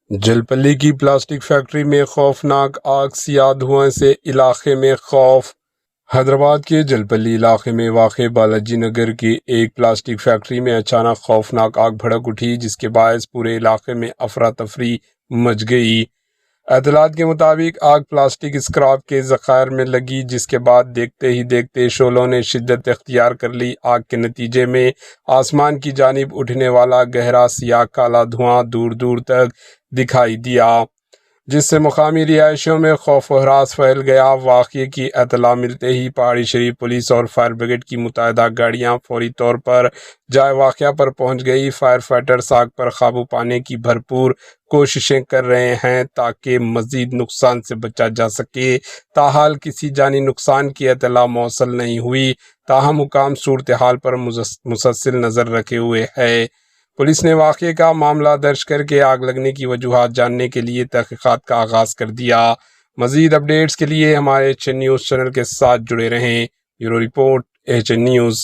جلپلی کی plastic factory میں خوفناک آگ، سیاہ دھوئیں سے علاقے میں خوف۔ حیدرآباد کے جلپلی علاقے میں واقع بالاجی نگر کی ایک پلاسٹک فیکٹری میں اچانک خوفناک آگ بھڑک اٹھی، جس کے باعث پورے علاقے میں افراتفری مچ گئی۔ اطلاعات کے مطابق آگ پلاسٹک اسکریپ کے ذخائر میں لگی، جس کے بعد دیکھتے ہی دیکھتے شعلوں نے شدت اختیار کر لی۔ آگ کے نتیجے میں آسمان کی جانب اٹھنے والا گہرا سیاہ کالا دھواں دور دور تک دکھائی دیا، جس سے مقامی رہائشیوں میں خوف و ہراس پھیل گیا۔ واقعے کی اطلاع ملتے ہی پہاڑی شریف پولیس اور فائر بریگیڈ کی متعدد گاڑیاں فوری طور پر جائے واقعہ پر پہنچ گئی۔ فائر فائٹرز آگ پر قابو پانے کی بھرپور کوششیں کر رہے ہیں تاکہ مزید نقصان سے بچا جا سکے۔ تاحال کسی جانی نقصان کی اطلاع موصول نہیں ہوئی، تاہم حکام صورتحال پر مسلسل نظر رکھے ہوئے ہے۔ پولیس نے واقعے کا معاملہ درج کر کے آگ لگنے کی وجوہات جاننے کے لیے تحقیقات کا آغاز کر دیا۔ مزید اپڈیٹس کے لیے ہمارے HN نیوز چینل کے ساتھ جڑے رہیں۔ Bureau report HN news.